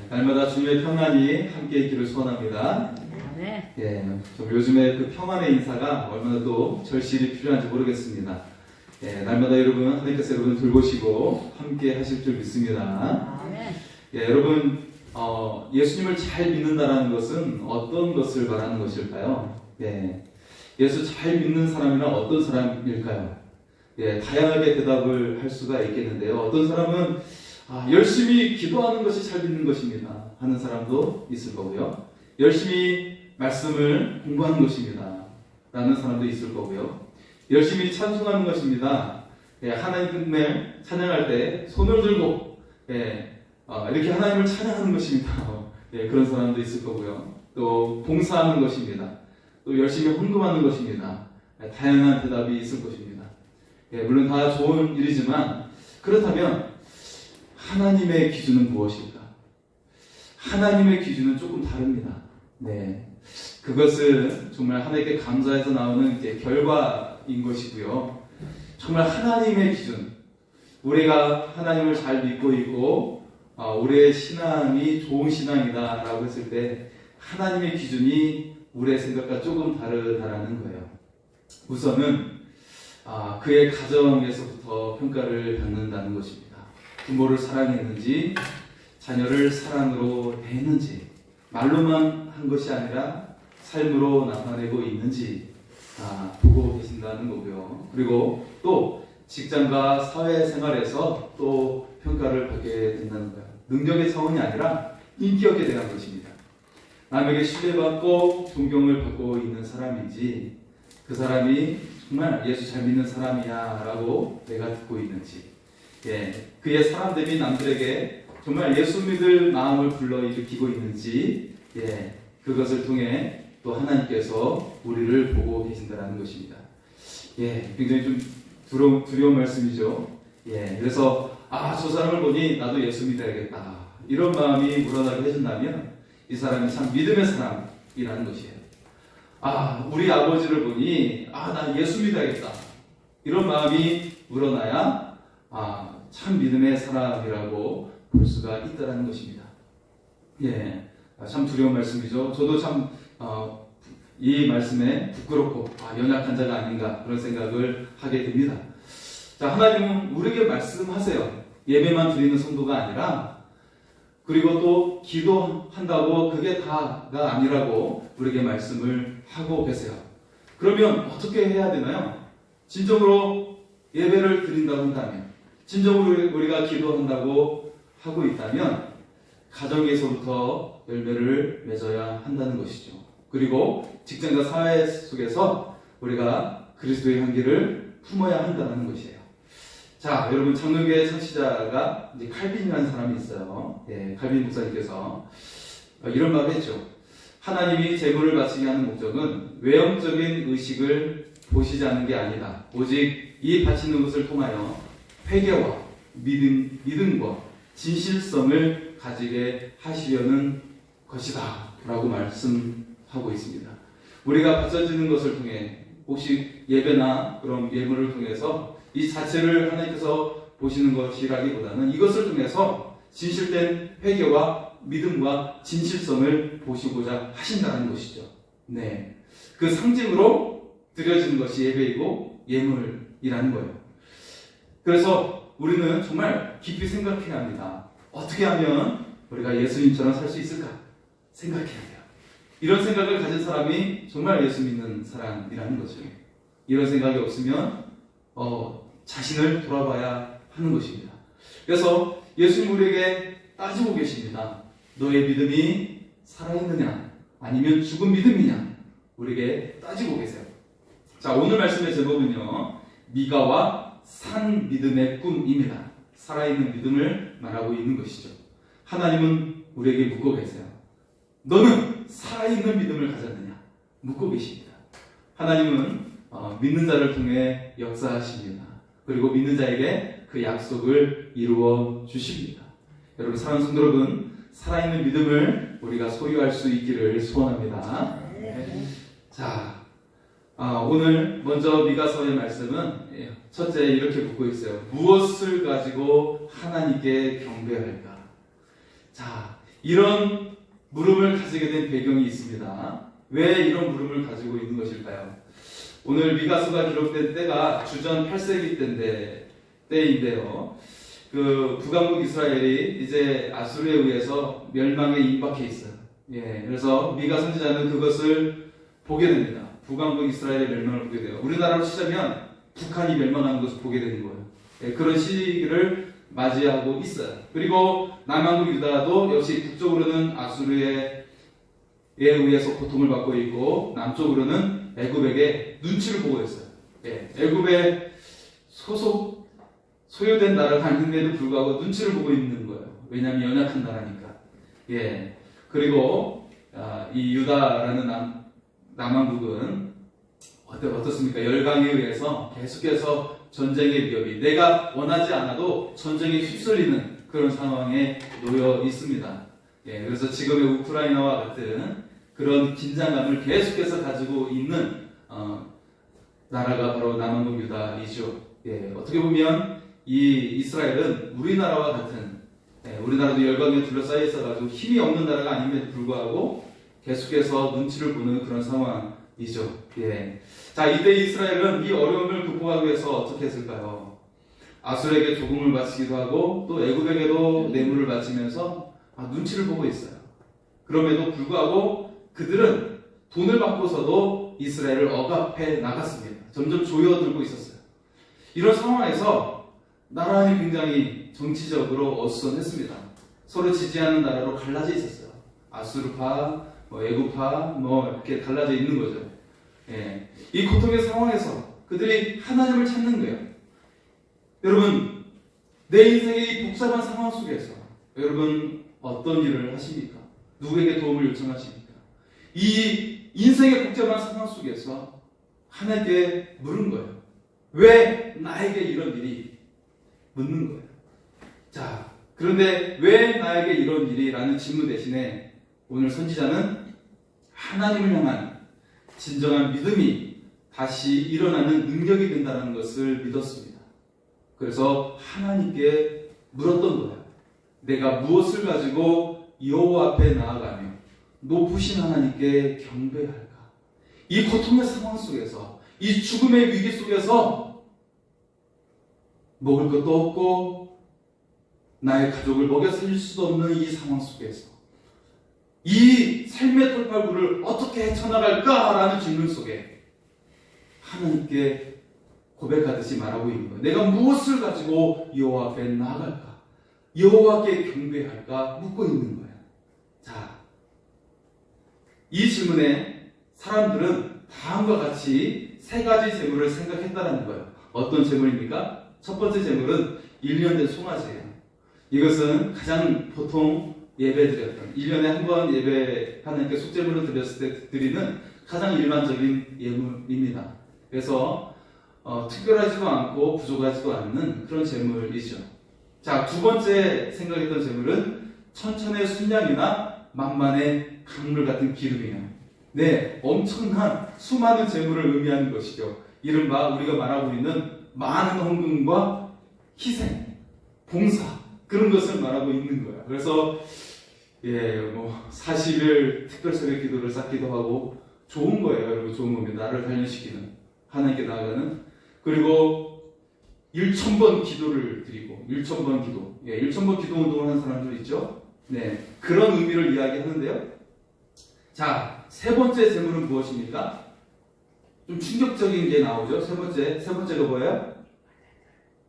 날마다 주님의 평안이 함께 있기를 소원합니다. 네. 좀 요즘에 그 평안의 인사가 얼마나 또 절실히 필요한지 모르겠습니다. 날마다 여러분, 하나님께서 여러분 돌보시고 함께 하실 줄 믿습니다. 여러분, 예수님을 잘 믿는다는 것은 어떤 것을 말하는 것일까요? 예수 잘 믿는 사람이란 어떤 사람일까요? 다양하게 대답을 할 수가 있겠는데요. 어떤 사람은 열심히 기도하는 것이 잘 믿는 것입니다 하는 사람도 있을 거고요. 열심히 말씀을 공부하는 것입니다 라는 사람도 있을 거고요. 열심히 찬송하는 것입니다. 하나님을 찬양할 때 손을 들고 이렇게 하나님을 찬양하는 것입니다. 그런 사람도 있을 거고요. 또 봉사하는 것입니다. 또 열심히 헌금하는 것입니다. 다양한 대답이 있을 것입니다. 물론 다 좋은 일이지만 그렇다면 하나님의 기준은 무엇일까? 하나님의 기준은 조금 다릅니다. 그것은 정말 하나님께 감사해서 나오는 결과인 것이고요. 정말 하나님의 기준, 우리가 하나님을 잘 믿고 있고 우리의 신앙이 좋은 신앙이다 라고 했을 때 하나님의 기준이 우리의 생각과 조금 다르다라는 거예요. 우선은 그의 가정에서부터 평가를 받는다는 것입니다. 부모를 사랑했는지, 자녀를 사랑으로 대했는지, 말로만 한 것이 아니라 삶으로 나타내고 있는지 보고 계신다는 거고요. 그리고 또 직장과 사회생활에서 또 평가를 받게 된다는 거예요. 능력의 차원이 아니라 인격에 대한 것입니다. 남에게 신뢰받고 존경을 받고 있는 사람인지, 그 사람이 정말 예수 잘 믿는 사람이야 라고 내가 듣고 있는지, 그의 사람됨이 남들에게 정말 예수 믿을 마음을 불러일으키고 있는지, 그것을 통해 또 하나님께서 우리를 보고 계신다는 것입니다. 굉장히 좀 두려운 말씀이죠. 그래서 저 사람을 보니 나도 예수 믿어야겠다 이런 마음이 우러나게 해준다면 이 사람이 참 믿음의 사람이라는 것이에요. 우리 아버지를 보니 나 예수 믿어야겠다 이런 마음이 우러나야 참 믿음의 사람이라고 볼 수가 있다는 것입니다. 참 두려운 말씀이죠. 저도 참 이 말씀에 부끄럽고 연약한 자가 아닌가 그런 생각을 하게 됩니다. 자, 하나님은 우리에게 말씀하세요. 예배만 드리는 성도가 아니라, 그리고 또 기도한다고 그게 다가 아니라고 우리에게 말씀을 하고 계세요. 그러면 어떻게 해야 되나요? 진정으로 예배를 드린다고 한다면, 진정으로 우리가 기도한다고 하고 있다면 가정에서부터 열매를 맺어야 한다는 것이죠. 그리고 직장과 사회 속에서 우리가 그리스도의 향기를 품어야 한다는 것이에요. 자, 여러분, 장로교회 창시자가 이제 칼빈이라는 사람이 있어요. 칼빈 목사님께서 이런 말을 했죠. 하나님이 제물을 바치게 하는 목적은 외형적인 의식을 보시지 않는 게 아니다. 오직 이 바치는 것을 통하여 회개와 믿음과 진실성을 가지게 하시려는 것이다 라고 말씀하고 있습니다. 우리가 바쳐지는 것을 통해 혹시 예배나 그런 예물을 통해서 이 자체를 하나님께서 보시는 것이라기보다는 이것을 통해서 진실된 회개와 믿음과 진실성을 보시고자 하신다는 것이죠. 그 상징으로 드려지는 것이 예배이고 예물이라는 거예요. 그래서 우리는 정말 깊이 생각해야 합니다. 어떻게 하면 우리가 예수님처럼 살 수 있을까? 생각해야 돼요. 이런 생각을 가진 사람이 정말 예수 믿는 사람이라는 거죠. 이런 생각이 없으면 자신을 돌아봐야 하는 것입니다. 그래서 예수님 우리에게 따지고 계십니다. 너의 믿음이 살아있느냐 아니면 죽은 믿음이냐 우리에게 따지고 계세요. 자, 오늘 말씀의 제목은요, 미가와 산 믿음의 꿈입니다. 살아있는 믿음을 말하고 있는 것이죠. 하나님은 우리에게 묻고 계세요. 너는 살아있는 믿음을 가졌느냐? 묻고 계십니다. 하나님은 믿는 자를 통해 역사하십니다. 그리고 믿는 자에게 그 약속을 이루어 주십니다. 여러분, 사랑하는 성도 여러분, 살아있는 믿음을 우리가 소유할 수 있기를 소원합니다. 자, 오늘 먼저 미가서의 말씀은 첫째 이렇게 묻고 있어요. 무엇을 가지고 하나님께 경배할까? 자, 이런 물음을 가지게 된 배경이 있습니다. 왜 이런 물음을 가지고 있는 것일까요? 오늘 미가서가 기록된 때가 주전 8세기 때인데요. 그 북왕국 이스라엘이 이제 아수르에 의해서 멸망에 임박해 있어요. 예, 그래서 미가 선지자는 그것을 보게 됩니다. 북왕국 이스라엘의 멸망을 보게 돼요. 우리나라로 치자면 북한이 멸망하는 것을 보게 되는 거예요. 예, 그런 시기를 맞이하고 있어요. 그리고 남왕국 유다도 역시 북쪽으로는 아수르에 의해서 고통을 받고 있고 남쪽으로는 애굽에게 눈치를 보고 있어요. 예, 애굽에 소유된 나라가 아닌데도 불구하고 눈치를 보고 있는 거예요. 왜냐하면 연약한 나라니까. 예, 그리고 이 유다라는 남왕국은 어떻습니까? 열강에 의해서 계속해서 전쟁의 위협이 내가 원하지 않아도 전쟁에 휩쓸리는 그런 상황에 놓여 있습니다. 예, 그래서 지금의 우크라이나와 같은 그런 긴장감을 계속해서 가지고 있는 나라가 바로 남왕국 유다이죠. 예, 어떻게 보면 이 이스라엘은 우리나라와 같은 우리나라도 열강에 둘러싸여 있어가지고 힘이 없는 나라가 아님에도 불구하고 계속해서 눈치를 보는 그런 상황이죠. 예. 자, 이때 이스라엘은 이 어려움을 극복하기 위해서 어떻게 했을까요? 아수르에게 조공을 바치기도 하고 또 애굽에게도 뇌물을 바치면서 눈치를 보고 있어요. 그럼에도 불구하고 그들은 돈을 받고서도 이스라엘을 억압해 나갔습니다. 점점 조여들고 있었어요. 이런 상황에서 나라는 굉장히 정치적으로 어수선했습니다. 서로 지지하는 나라로 갈라져 있었어요. 아수르파, 애굽파, 이렇게 갈라져 있는 거죠. 예. 이 고통의 상황에서 그들이 하나님을 찾는 거예요. 여러분, 내 인생의 이 복잡한 상황 속에서 여러분 어떤 일을 하십니까? 누구에게 도움을 요청하십니까? 이 인생의 복잡한 상황 속에서 하나님께 물은 거예요. 왜 나에게 이런 일이? 묻는 거예요. 자, 그런데 왜 나에게 이런 일이? 라는 질문 대신에 오늘 선지자는 하나님을 향한 진정한 믿음이 다시 일어나는 능력이 된다는 것을 믿었습니다. 그래서 하나님께 물었던 거예요. 내가 무엇을 가지고 여호와 앞에 나아가며 높으신 하나님께 경배할까? 이 고통의 상황 속에서, 이 죽음의 위기 속에서 먹을 것도 없고 나의 가족을 먹여 살릴 수도 없는 이 상황 속에서 이 삶의 돌팔구를 어떻게 헤쳐나갈까라는 질문 속에 하나님께 고백하듯이 말하고 있는 거예요. 내가 무엇을 가지고 여호와 앞에 나아갈까? 여호와께 경배할까? 묻고 있는 거예요. 자, 이 질문에 사람들은 다음과 같이 세 가지 재물을 생각했다는 거예요. 어떤 재물입니까? 첫 번째 재물은 1년 된 송아지예요. 이것은 가장 보통 예배드렸던 1년에 한 번 예배 하나님께 속죄물을 드렸을 때 드리는 가장 일반적인 예물입니다. 그래서 특별하지도 않고 부족하지도 않는 그런 재물이죠. 자, 두 번째 생각했던 재물은 천천의 순양이나 만만의 강물 같은 기름이에요. 네, 엄청난 수많은 재물을 의미하는 것이죠. 이른바 우리가 말하고 있는 많은 헌금과 희생, 봉사 그런 것을 말하고 있는 거예요. 그래서 40일 특별 새벽 기도를 쌓기도 하고 좋은 거예요. 여러분, 좋은 겁니다. 나를 단련시키는 하나님께 나아가는. 그리고 1000번 기도를 드리고 1000번 기도. 1000번 기도 운동을 하는 사람들 있죠. 네, 그런 의미를 이야기하는데요. 자, 세 번째 재물은 무엇입니까? 좀 충격적인 게 나오죠. 세 번째가 뭐예요?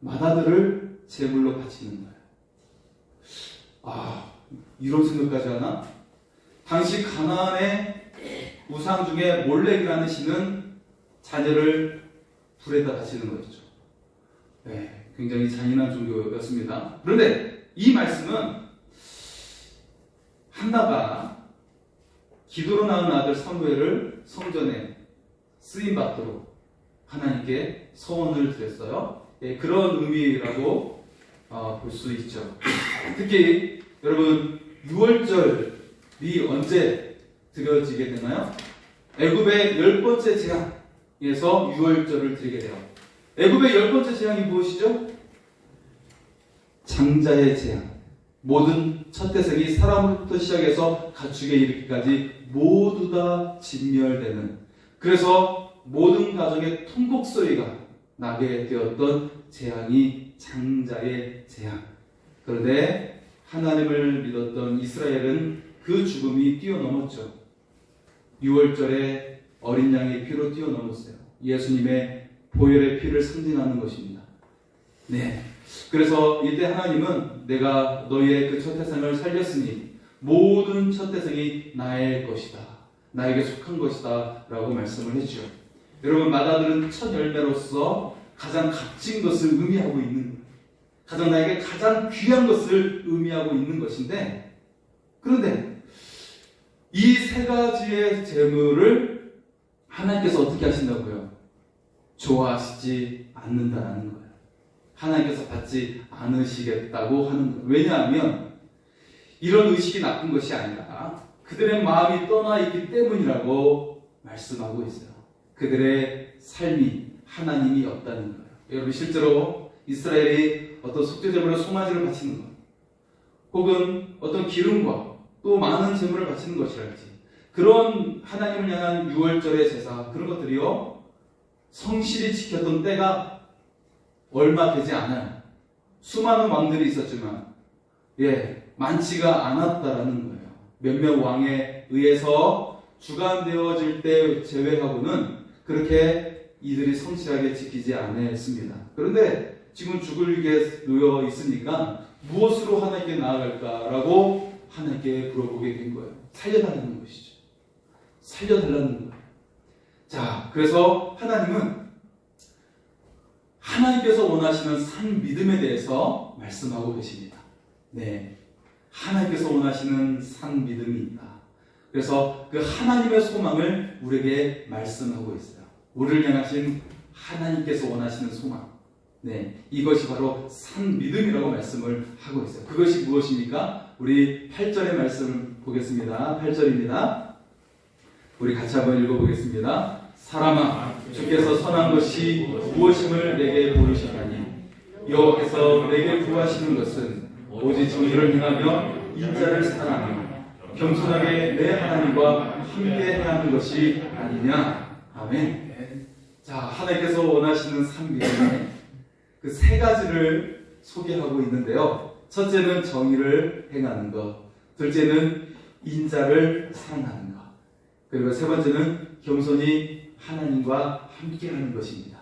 마다들을 제물로 바치는 거예요. 이런 생각까지 하나? 당시 가나안의 우상 중에 몰렉이라는 신은 자녀를 불에다 바치는 것이죠. 네, 굉장히 잔인한 종교였습니다. 그런데 이 말씀은 한나가 기도로 낳은 아들 사무엘을 성전에 쓰임받도록 하나님께 서원을 드렸어요. 그런 의미라고 볼 수 있죠. 특히 여러분, 유월절이 언제 드려지게 되나요? 애굽의 10번째 재앙에서 유월절을 드리게 돼요. 애굽의 10번째 재앙이 무엇이죠? 장자의 재앙. 모든 첫 태생이 사람으로부터 시작해서 가축에 이르기까지 모두 다 진멸되는, 그래서 모든 가정의 통곡소리가 나게 되었던 재앙이 장자의 재앙. 그런데 하나님을 믿었던 이스라엘은 그 죽음이 뛰어넘었죠. 6월절에 어린 양의 피로 뛰어넘었어요. 예수님의 보혈의 피를 상징하는 것입니다. 네. 그래서 이때 하나님은 내가 너희의 그 첫 태생을 살렸으니 모든 첫 태생이 나의 것이다, 나에게 속한 것이다 라고 말씀을 했죠. 여러분, 마다들은 첫 열매로서 가장 값진 것을 의미하고 있는 거예요. 나에게 가장 귀한 것을 의미하고 있는 것인데, 그런데 이 세 가지의 재물을 하나님께서 어떻게 하신다고요? 좋아하시지 않는다는 거예요. 하나님께서 받지 않으시겠다고 하는 거예요. 왜냐하면 이런 의식이 나쁜 것이 아니라 그들의 마음이 떠나 있기 때문이라고 말씀하고 있어요. 그들의 삶이 하나님이 없다는 거예요. 여러분, 실제로 이스라엘이 어떤 속죄제물과 송아지를 바치는 것, 혹은 어떤 기름과 또 많은 제물을 바치는 것이랄지, 그런 하나님을 향한 6월절의 제사, 그런 것들이요 성실히 지켰던 때가 얼마 되지 않아요. 수많은 왕들이 있었지만 많지가 않았다라는 거예요. 몇몇 왕에 의해서 주관되어질 때 제외하고는 그렇게 이들이 성실하게 지키지 않았습니다. 그런데 지금 죽을 게 놓여 있으니까 무엇으로 하나님께 나아갈까라고 하나님께 물어보게 된 거예요. 살려달라는 것이죠. 살려달라는 거예요. 자, 그래서 하나님은 하나님께서 원하시는 산 믿음에 대해서 말씀하고 계십니다. 네, 하나님께서 원하시는 산 믿음이 있다. 그래서 그 하나님의 소망을 우리에게 말씀하고 있어요. 우리를 향하신 하나님께서 원하시는 소망, 네, 이것이 바로 산 믿음이라고 말씀을 하고 있어요. 그것이 무엇입니까? 우리 8절의 말씀을 보겠습니다. 8절입니다. 우리 같이 한번 읽어보겠습니다. 사람아, 주께서 선한 것이 무엇임을 내게 보이셨나니 여호와께서 내게 구하시는 것은 오직 정의를 행하며 인자를 사랑하며 겸손하게 내 하나님과 함께 하는 것이 아니냐. 아멘. 자, 하나님께서 원하시는 산 믿음의 그 세 가지를 소개하고 있는데요. 첫째는 정의를 행하는 것, 둘째는 인자를 사랑하는 것, 그리고 세 번째는 겸손히 하나님과 함께하는 것입니다.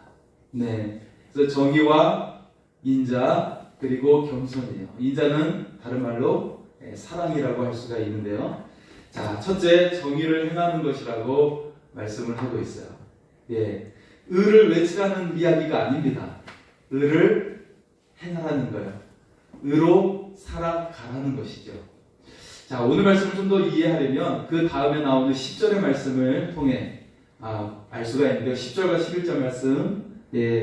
네, 그래서 정의와 인자 그리고 겸손이에요. 인자는 다른 말로 사랑이라고 할 수가 있는데요. 자, 첫째, 정의를 행하는 것이라고 말씀을 하고 있어요. 예, 의를 외치라는 이야기가 아닙니다. 의를 행하라는 거예요. 의로 살아가라는 것이죠. 자, 오늘 말씀을 좀 더 이해하려면 그 다음에 나오는 10절의 말씀을 통해 알 수가 있는데요. 10절과 11절 말씀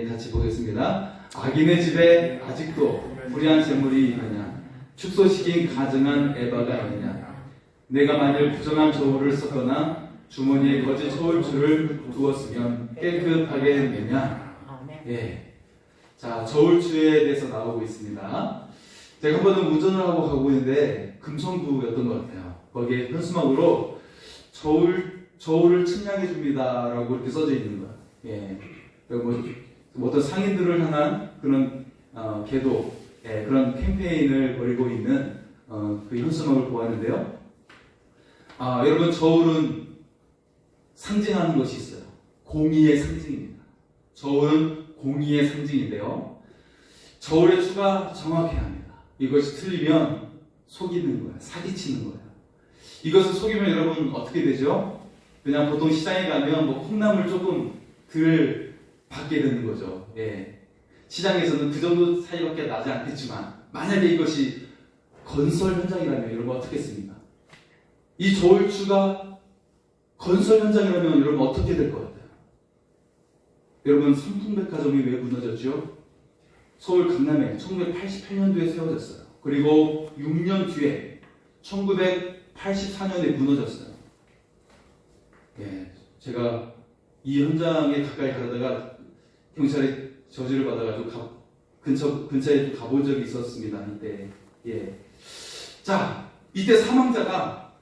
같이 보겠습니다. 악인의 집에 아직도 불의한 재물이 있느냐? 축소시킨 가증한 에바가 있느냐? 내가 만일 부정한 저울을 썼거나 주머니에 거짓 저울추를 두었으면 깨끗하게 했느냐? 예. 자, 저울추에 대해서 나오고 있습니다. 제가 한 번은 운전을 하고 가고 있는데 금천구였던 것 같아요. 거기에 현수막으로 저울을 측량해 줍니다 라고 이렇게 써져 있는 거예요. 예. 뭐 어떤 상인들을 향한 그런 계도, 그런 캠페인을 벌이고 있는 그 현수막을 보았는데요. 여러분, 저울은 상징하는 것이 있어요. 공의의 상징입니다. 저울은 공의의 상징인데요. 저울의 추가 정확해야 합니다. 이것이 틀리면 속이는 거예요. 사기치는 거예요. 이것을 속이면 여러분 어떻게 되죠? 그냥 보통 시장에 가면 뭐 콩나물 조금 덜 받게 되는 거죠. 예. 시장에서는 그 정도 사이밖에 나지 않겠지만 만약에 이것이 건설 현장이라면 여러분 어떻겠습니까? 이 저울추가 건설 현장이라면 여러분 어떻게 될 것 같아요? 여러분, 삼풍백화점이 왜 무너졌죠? 서울 강남에 1988년도에 세워졌어요. 그리고 6년 뒤에 1984년에 무너졌어요. 예, 제가 이 현장에 가까이 가다가 경찰에 저지를 받아가지고 근처에 가본 적이 있었습니다. 이때. 예. 자, 이때 사망자가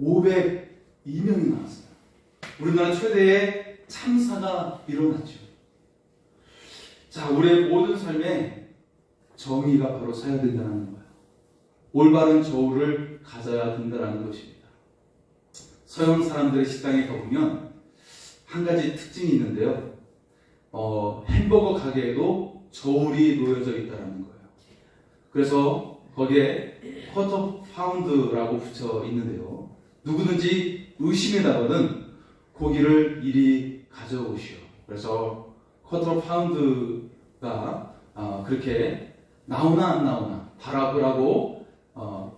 502명이 나왔어요. 우리나라 최대의 참사가 일어났죠. 자, 우리의 모든 삶에 정의가 바로 서야 된다는 거예요. 올바른 저울을 가져야 된다는 것입니다. 서양 사람들의 식당에 가보면 한 가지 특징이 있는데요. 햄버거 가게에도 저울이 놓여져 있다는 거예요. 그래서 거기에 쿼터 파운드라고 붙여 있는데요. 누구든지 의심이라거든 고기를 이리 가져오시오. 그래서 쿼터 파운드가 그렇게 나오나 안 나오나 달아보라고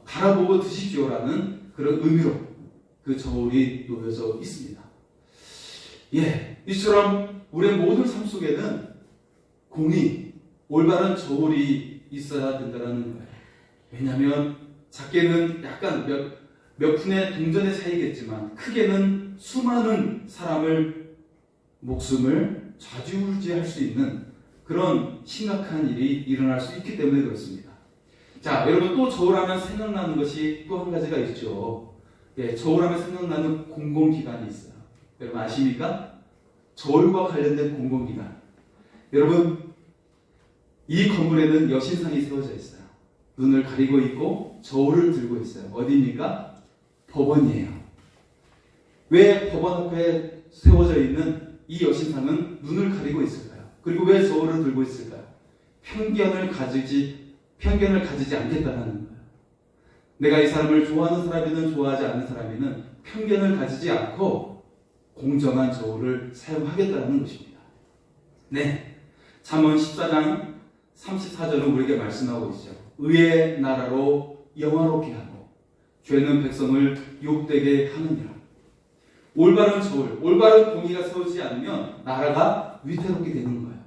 달아보고 드십시오라는 그런 의미로 그 저울이 놓여져 있습니다. 예, 이처럼 우리의 모든 삶 속에는 공의, 올바른 저울이 있어야 된다는 거예요. 왜냐하면 작게는 약간 몇 푼의 동전의 차이겠지만 크게는 수많은 사람을 목숨을 좌지우지할 수 있는 그런 심각한 일이 일어날 수 있기 때문에 그렇습니다. 자, 여러분 또 저울하면 생각나는 것이 또 한 가지가 있죠. 예, 저울하면 생각나는 공공기관이 있어요. 여러분 아십니까? 저울과 관련된 공공기관. 여러분 이 건물에는 여신상이 세워져 있어요. 눈을 가리고 있고 저울을 들고 있어요. 어디입니까? 법원이에요. 왜 법원 앞에 세워져 있는 이 여신상은 눈을 가리고 있을까요? 그리고 왜 저울을 들고 있을까요? 편견을 가지지 않겠다는 거예요. 내가 이 사람을 좋아하는 사람이든 좋아하지 않는 사람이든 편견을 가지지 않고 공정한 저울을 사용하겠다는 것입니다. 네, 잠언 14장 34절은 우리에게 말씀하고 있죠. 의의 나라로 영화롭게 하고 죄는 백성을 욕되게 하느니라. 올바른 저울, 올바른 공의가 세우지 않으면 나라가 위태롭게 되는 거예요.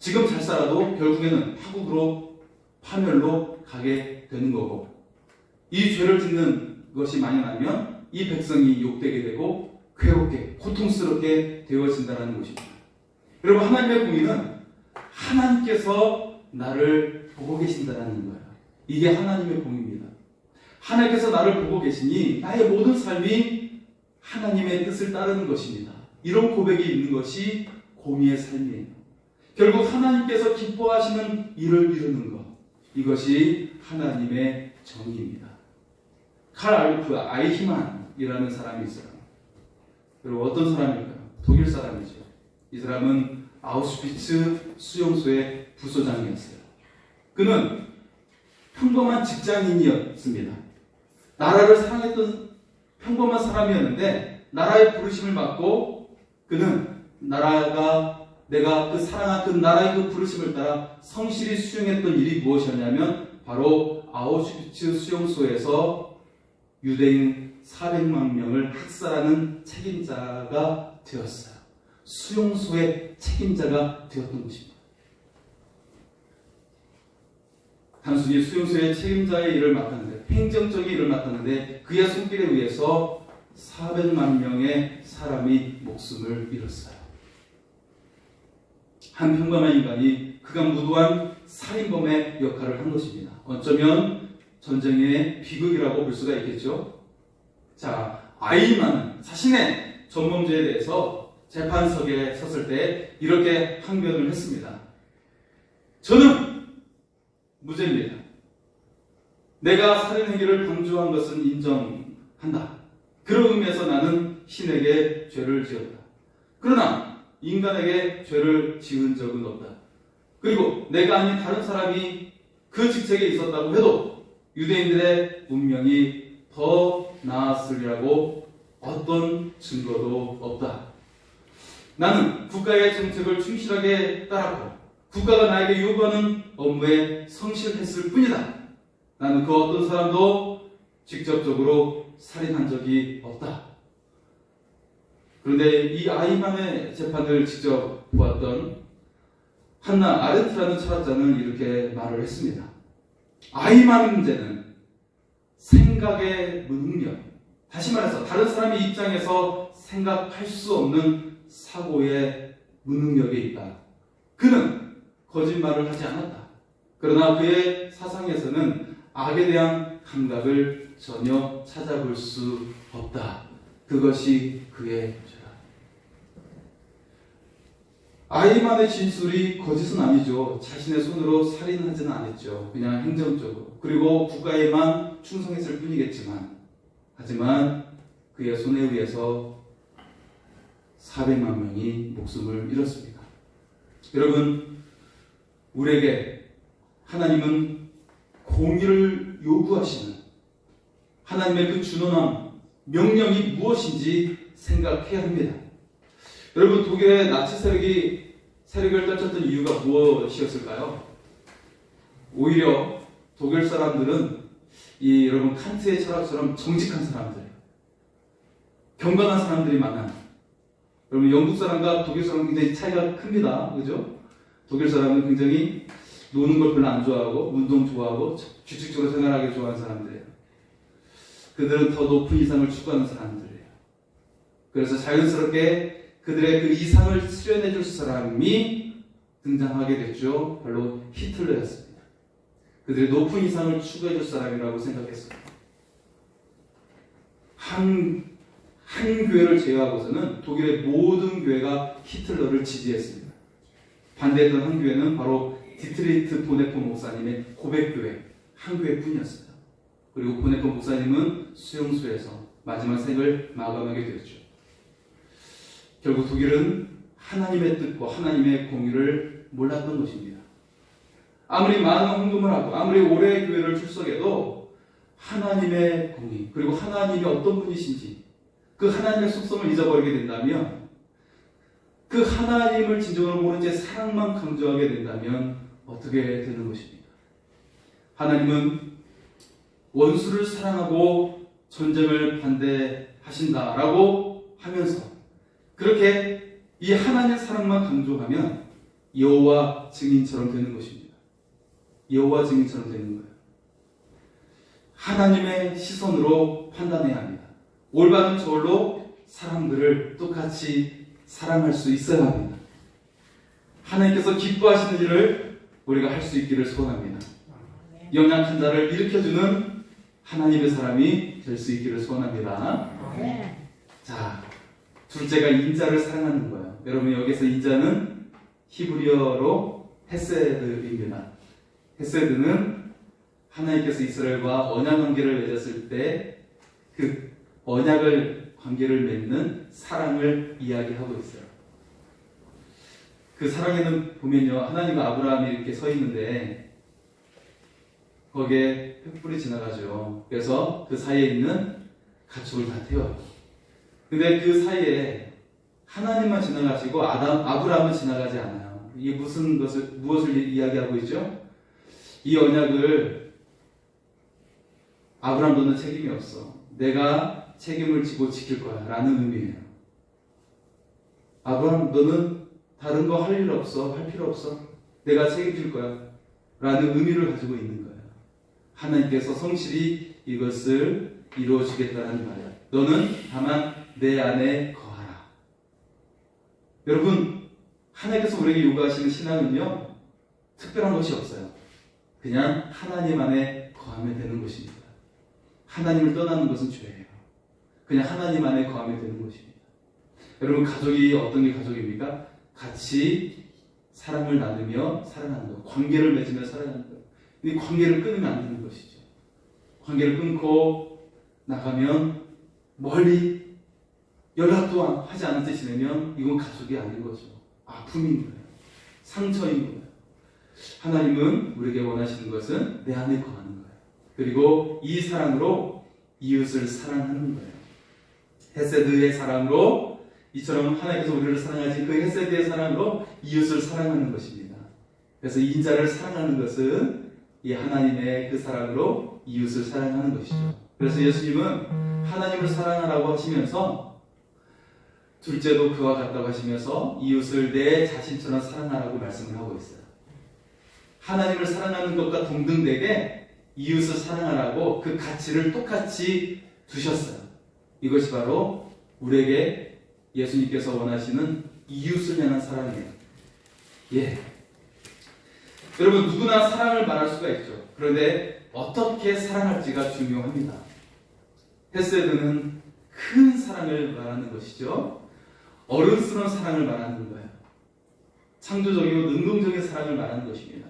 지금 잘 살아도 결국에는 파국으로 파멸로 가게 되는 거고, 이 죄를 짓는 것이 만연하면 이 백성이 욕되게 되고 괴롭게 고통스럽게 되어진다는 것입니다. 여러분 하나님의 공의는 하나님께서 나를 보고 계신다는 거예요. 이게 하나님의 공의입니다. 하나님께서 나를 보고 계시니 나의 모든 삶이 하나님의 뜻을 따르는 것입니다. 이런 고백이 있는 것이 공의의 삶이에요. 결국 하나님께서 기뻐하시는 일을 이루는 것, 이것이 하나님의 정의입니다. 칼 알프 아이히만이라는 사람이 있어요. 그리고 어떤 사람일까요? 독일 사람이죠. 이 사람은 아우슈비츠 수용소의 부소장이었어요. 그는 평범한 직장인이었습니다. 나라를 사랑했던 평범한 사람이었는데 나라의 부르심을 받고 그는 내가 그 사랑한 그 나라의 그 부르심을 따라 성실히 수용했던 일이 무엇이었냐면 바로 아우슈비츠 수용소에서 유대인 400만 명을 학살하는 책임자가 되었어요. 수용소의 책임자가 되었던 것입니다. 단순히 수용소의 책임자의 일을 맡았는데, 행정적인 일을 맡았는데 그의 손길에 의해서 400만 명의 사람이 목숨을 잃었어요. 한 평범한 인간이 그가 무도한 살인범의 역할을 한 것입니다. 어쩌면 전쟁의 비극이라고 볼 수가 있겠죠. 자, 아이만 자신의 전범죄에 대해서 재판석에 섰을 때 이렇게 항변을 했습니다. 저는 무죄입니다. 내가 살인 행위를 방조한 것은 인정한다. 그런 의미에서 나는 신에게 죄를 지었다. 그러나 인간에게 죄를 지은 적은 없다. 그리고 내가 아닌 다른 사람이 그 직책에 있었다고 해도 유대인들의 운명이 더 나았으리라고 어떤 증거도 없다. 나는 국가의 정책을 충실하게 따랐고 국가가 나에게 요구하는 업무에 성실했을 뿐이다. 나는 그 어떤 사람도 직접적으로 살인한 적이 없다. 그런데 이 아이만의 재판을 직접 보았던 한나 아렌트라는 철학자는 이렇게 말을 했습니다. 아이만 문제는 생각의 무능력, 다시 말해서 다른 사람의 입장에서 생각할 수 없는 사고의 무능력에 있다. 그는 거짓말을 하지 않았다. 그러나 그의 사상에서는 악에 대한 감각을 전혀 찾아볼 수 없다. 그것이 그의 죄다. 아이만의 진술이 거짓은 아니죠. 자신의 손으로 살인하지는 않았죠. 그냥 행정적으로. 그리고 국가에만 충성했을 뿐이겠지만, 하지만 그의 손에 의해서 400만 명이 목숨을 잃었습니다. 여러분, 우리에게 하나님은 공의를 요구하시는 하나님의 그 준엄한 명령이 무엇인지 생각해야 합니다. 여러분, 독일의 나치 세력을 떨쳤던 이유가 무엇이었을까요? 오히려 독일 사람들은 여러분 칸트의 철학처럼 정직한 사람들이에요. 경건한 사람들이 많아요. 여러분, 영국 사람과 독일 사람은 굉장히 차이가 큽니다. 그죠? 독일 사람은 굉장히 노는 걸 별로 안 좋아하고 운동 좋아하고 규칙적으로 생활하기 좋아하는 사람들이에요. 그들은 더 높은 이상을 추구하는 사람들이에요. 그래서 자연스럽게 그들의 그 이상을 수련해 줄 사람이 등장하게 됐죠. 바로 히틀러였습니다. 그들의 높은 이상을 추구해 줄 사람이라고 생각했어요. 한 교회를 제외하고서는 독일의 모든 교회가 히틀러를 지지했습니다. 반대했던 한 교회는 바로 디트리히트 보네포 목사님의 고백교회 한 교회뿐이었어요. 그리고 보네포 목사님은 수용소에서 마지막 생을 마감하게 되었죠. 결국 독일은 하나님의 뜻과 하나님의 공의를 몰랐던 것입니다. 아무리 많은 헌금을 하고 아무리 오래 교회를 출석해도 하나님의 공의 그리고 하나님이 어떤 분이신지 그 하나님의 속성을 잊어버리게 된다면, 그 하나님을 진정으로 모른 채 사랑만 강조하게 된다면 어떻게 되는 것입니까? 하나님은 원수를 사랑하고 전쟁을 반대하신다라고 하면서 그렇게 이 하나님의 사랑만 강조하면 여호와 증인처럼 되는 것입니다. 여호와 증인처럼 되는 거예요. 하나님의 시선으로 판단해야 합니다. 올바른 저울로 사람들을 똑같이 사랑할 수 있어야 합니다. 하나님께서 기뻐하시는 일을 우리가 할 수 있기를 소원합니다. 연약한 자를 일으켜주는 하나님의 사람이 될 수 있기를 소원합니다. 자, 둘째가 인자를 사랑하는 거예요. 여러분, 여기서 인자는 히브리어로 헤세드입니다. 헤세드는 하나님께서 이스라엘과 언약 관계를 맺었을 때 그 언약을 관계를 맺는 사랑을 이야기하고 있어요. 그 사랑에는 보면요, 하나님과 아브라함이 이렇게 서 있는데 거기에 횃불이 지나가죠. 그래서 그 사이에 있는 가축을 다 태워요. 근데 그 사이에 하나님만 지나가시고 아브라함은 지나가지 않아요. 이게 무엇을 이야기하고 있죠? 이 언약을 아브라함, 너는 책임이 없어. 내가 책임을 지고 지킬 거야 라는 의미예요. 아브라함, 너는 다른 거 할 일 없어. 할 필요 없어. 내가 책임질 거야 라는 의미를 가지고 있는 거예요. 하나님께서 성실히 이것을 이루어 주겠다는 말이야. 너는 다만 내 안에 거하라. 여러분, 하나님께서 우리에게 요구하시는 신앙은요, 특별한 것이 없어요. 그냥 하나님 안에 거하면 되는 것입니다. 하나님을 떠나는 것은 죄예요. 그냥 하나님 안에 거하면 되는 것입니다. 여러분, 가족이 어떤 게 가족입니까? 같이 사랑을 나누며 사랑하는 것, 관계를 맺으며 사랑하는 것. 이 관계를 끊으면 안 되는 것이죠. 관계를 끊고 나가면 멀리 연락도 하지 않은 채 지내면 이건 가족이 아닌 거죠. 아픔인 거예요. 상처인 거예요. 하나님은 우리에게 원하시는 것은 내 안에 거하는 거예요. 그리고 이 사랑으로 이웃을 사랑하는 거예요. 헤세드의 사랑으로, 이처럼 하나님께서 우리를 사랑하신 그 헤세드의 사랑으로 이웃을 사랑하는 것입니다. 그래서 인자를 사랑하는 것은 이 하나님의 그 사랑으로 이웃을 사랑하는 것이죠. 그래서 예수님은 하나님을 사랑하라고 하시면서 둘째도 그와 같다고 하시면서 이웃을 내 자신처럼 사랑하라고 말씀을 하고 있어요. 하나님을 사랑하는 것과 동등되게 이웃을 사랑하라고 그 가치를 똑같이 두셨어요. 이것이 바로 우리에게 예수님께서 원하시는 이웃을 향한 사랑이에요. 예. 여러분, 누구나 사랑을 말할 수가 있죠. 그런데 어떻게 사랑할지가 중요합니다. 헤세드는 큰 사랑을 말하는 것이죠. 어른스러운 사랑을 말하는 거예요. 창조적이고 능동적인 사랑을 말하는 것입니다.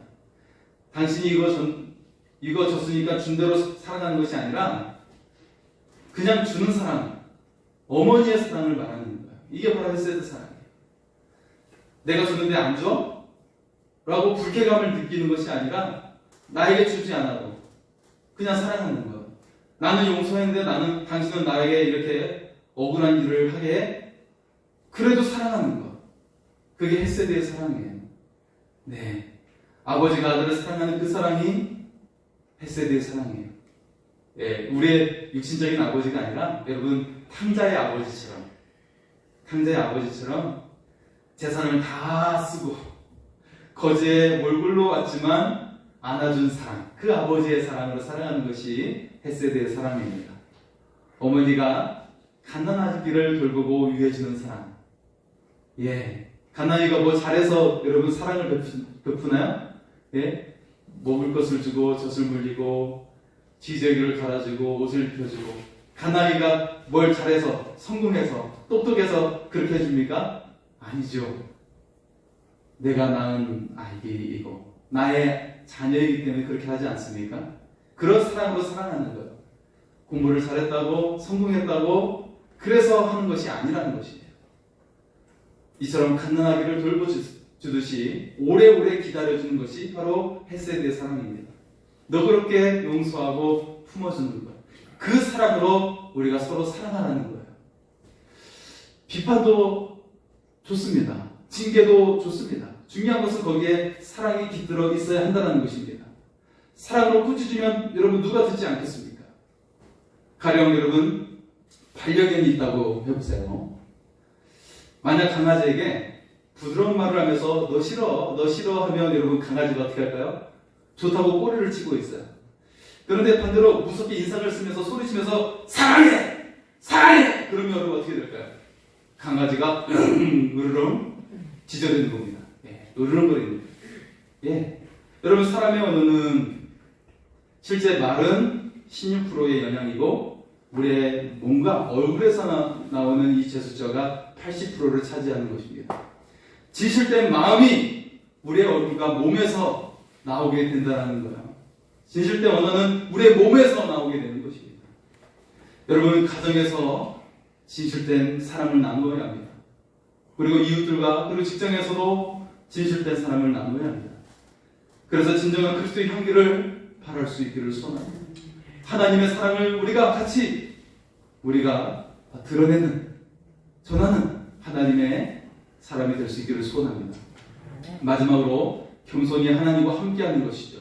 당신이 이거 줬으니까 준 대로 사랑하는 것이 아니라 그냥 주는 사랑, 어머니의 사랑을 말하는 거예요. 이게 바로 헤세드 사랑이에요. 내가 줬는데 안 줘? 라고 불쾌감을 느끼는 것이 아니라 나에게 주지 않아도 그냥 사랑하는 거예요. 나는 용서했는데 당신은 나에게 이렇게 억울한 일을 하게 해? 그래도 사랑하는 것. 그게 헤세드의 사랑이에요. 네, 아버지가 아들을 사랑하는 그 사랑이 헤세드의 사랑이에요. 예, 우리의 육신적인 아버지가 아니라 여러분 탕자의 아버지처럼 재산을 다 쓰고 거지의 몰골로 왔지만 안아준 사랑, 그 아버지의 사랑으로 사랑하는 것이 헤세드의 사랑입니다. 어머니가 갓난아기를 돌보고 위해주는 사랑. 예, 갓난아기가 뭐 잘해서 여러분 사랑을 베푸나요? 예, 먹을 것을 주고 젖을 물리고 지저귀를 갈아주고 옷을 입혀주고. 갓난아기가 뭘 잘해서 성공해서 똑똑해서 그렇게 해줍니까? 아니죠. 내가 낳은 아이이고 나의 자녀이기 때문에 그렇게 하지 않습니까? 그런 사랑으로 사랑하는 거예요. 공부를 잘했다고 성공했다고 그래서 하는 것이 아니라는 것이에요. 이처럼 갓난아기를 돌보주듯이 오래오래 기다려주는 것이 바로 헤세드의 사랑입니다. 너그럽게 용서하고 품어주는 것. 그 사랑으로 우리가 서로 사랑하라는 거예요. 비판도 좋습니다. 징계도 좋습니다. 중요한 것은 거기에 사랑이 깃들어 있어야 한다는 것입니다. 사랑으로 꾸짖으면 여러분 누가 듣지 않겠습니까? 가령 여러분 반려견이 있다고 해보세요. 만약 강아지에게 부드러운 말을 하면서 너 싫어 하면 여러분 강아지가 어떻게 할까요? 좋다고 꼬리를 치고 있어요. 그런데 반대로 무섭게 인상을 쓰면서 소리치면서 사랑해! 그러면 여러분 어떻게 될까요? 강아지가 으르렁 짖어대는 겁니다. 예, 으르렁거리는 거예요. 예. 여러분 사람의 언어는 실제 말은 16%의 영향이고 우리의 몸과 얼굴에서 나오는 이 제스처가 80%를 차지하는 것입니다. 지실 때 마음이 우리의 얼굴과 몸에서 나오게 된다는 거예요. 진실 때 언어는 우리의 몸에서 나오게 되는 것입니다. 여러분 가정에서 진실된 사랑을 나누어야 합니다. 그리고 이웃들과 그리고 직장에서도 진실된 사랑을 나누어야 합니다. 그래서 진정한 그리스도의 향기를 발할 수 있기를 소원합니다. 하나님의 사랑을 우리가 드러내는 전하는 하나님의 사람이 될 수 있기를 소원합니다. 마지막으로 겸손이 하나님과 함께하는 것이죠.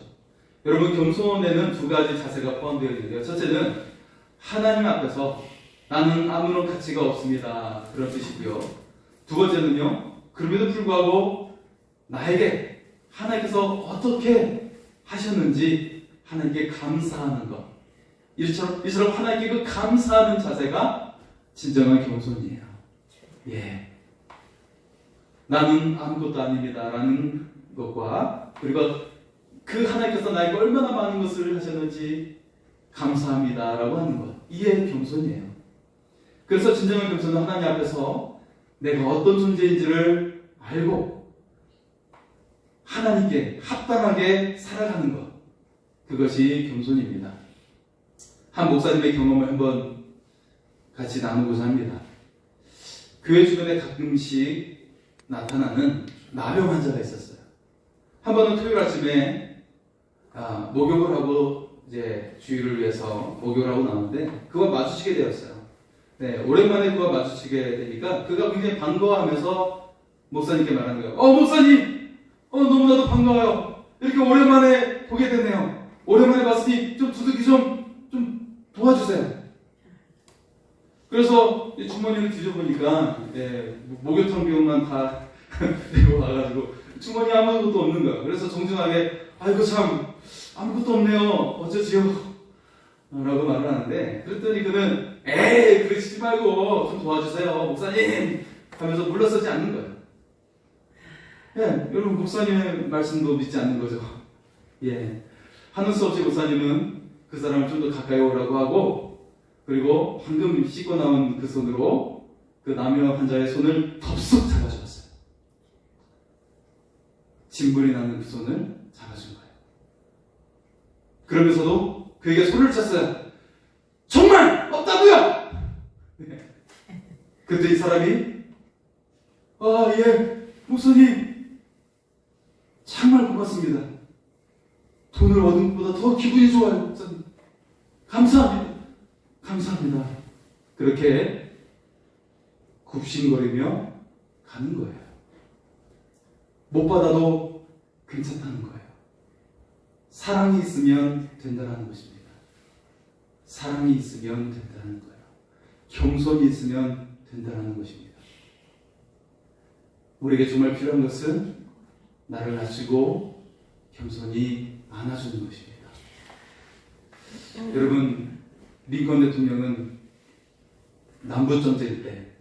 여러분 겸손에는 두 가지 자세가 포함되어 있는데요. 첫째는 하나님 앞에서 나는 아무런 가치가 없습니다. 그런 뜻이고요. 두 번째는요. 그럼에도 불구하고 나에게 하나님께서 어떻게 하셨는지 하나님께 감사하는 것. 이처럼 하나님께 그 감사하는 자세가 진정한 겸손이에요. 예. 나는 아무것도 아닙니다. 라는 것과 그리고 그 하나님께서 나에게 얼마나 많은 것을 하셨는지 감사합니다. 라고 하는 것. 이게 겸손이에요. 그래서 진정한 겸손은 하나님 앞에서 내가 어떤 존재인지를 알고 하나님께 합당하게 살아가는 것. 그것이 겸손입니다. 한 목사님의 경험을 한번 같이 나누고자 합니다. 교회 주변에 가끔씩 나타나는 나병 환자가 있었어요. 한 번은 토요일 아침에 목욕을 하고 이제 주일을 위해서 목욕을 하고 나오는데 그와 마주치게 되었어요. 네, 오랜만에 그와 마주치게 되니까 그가 굉장히 반가워하면서 목사님께 말하는 거예요. 목사님! 너무나도 반가워요. 이렇게 오랜만에 보게 되네요. 오랜만에 봤으니 좀 두둑이 좀 도와주세요. 그래서 주머니를 뒤져보니까 목욕탕 비용만 다 내고 와가지고 주머니 아무것도 없는 거예요. 그래서 정중하게 아이고 참 아무것도 없네요. 어쩌지요? 라고 말을 하는데 그랬더니 그는 그러시지 말고 좀 도와주세요 목사님 하면서 물러서지 않는 거예요. 예, 여러분 목사님의 말씀도 믿지 않는 거죠. 예, 한우수 없이 목사님은 그 사람을 좀 더 가까이 오라고 하고, 그리고 방금 씻고 나온 그 손으로 그 남녀 환자의 손을 덥석 잡아주었어요. 진물이 나는 그 손을 잡아준 거예요. 그러면서도 그에게 소리를 쳤어요. 정말 없다고요! 네. 그때 이 사람이 예, 목사님 정말 고맙습니다. 돈을 얻은 것보다 더 기분이 좋아요, 목사님. 감사합니다. 감사합니다. 그렇게 굽신거리며 가는 거예요. 못 받아도 괜찮다는 거예요. 사랑이 있으면 된다는 것입니다. 사랑이 있으면 된다는 거예요. 겸손이 있으면 된다는 것입니다. 우리에게 정말 필요한 것은 나를 낮추고 겸손히 안아주는 것입니다. 여러분, 링컨 대통령은 남북전쟁 때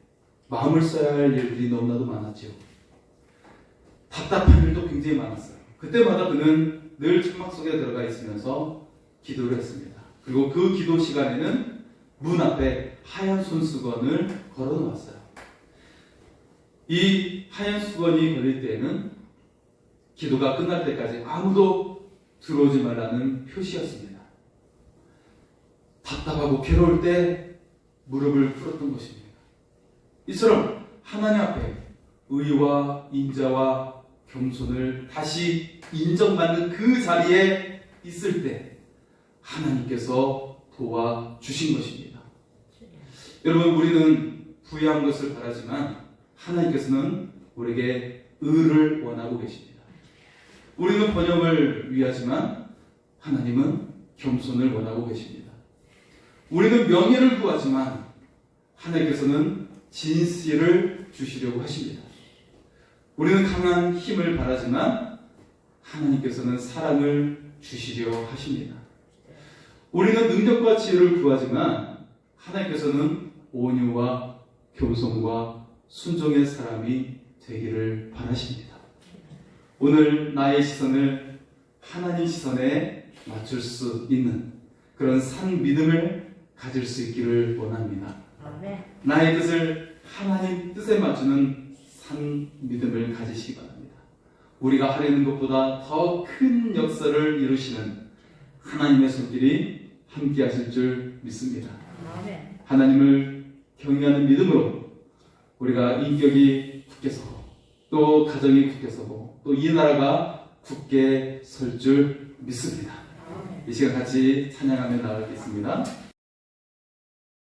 마음을 써야 할 일들이 너무나도 많았죠. 답답한 일도 굉장히 많았어요. 그때마다 그는 늘 천막 속에 들어가 있으면서 기도를 했습니다. 그리고 그 기도 시간에는 문 앞에 하얀 손수건을 걸어 놓았어요. 이 하얀 수건이 걸릴 때에는 기도가 끝날 때까지 아무도 들어오지 말라는 표시였습니다. 답답하고 괴로울 때 무릎을 꿇었던 것입니다. 이처럼 하나님 앞에 의와 인자와 겸손을 다시 인정받는 그 자리에 있을 때 하나님께서 도와주신 것입니다. 여러분, 우리는 부유한 것을 바라지만 하나님께서는 우리에게 의를 원하고 계십니다. 우리는 번영을 위하지만 하나님은 겸손을 원하고 계십니다. 우리는 명예를 구하지만 하나님께서는 진실을 주시려고 하십니다. 우리는 강한 힘을 바라지만 하나님께서는 사랑을 주시려 하십니다. 우리는 능력과 지혜를 구하지만 하나님께서는 온유와 겸손과 순종의 사람이 되기를 바라십니다. 오늘 나의 시선을 하나님 시선에 맞출 수 있는 그런 산 믿음을 가질 수 있기를 원합니다. 나의 뜻을 하나님 뜻에 맞추는 산 믿음을 가지시기 바랍니다. 우리가 하려는 것보다 더 큰 역사를 이루시는 하나님의 손길이 함께 하실 줄 믿습니다. 하나님을 경외하는 믿음으로 우리가 인격이 굳게 서고 또 가정이 굳게 서고 또 이 나라가 굳게 설 줄 믿습니다. 이 시간 같이 찬양하며 나가겠습니다.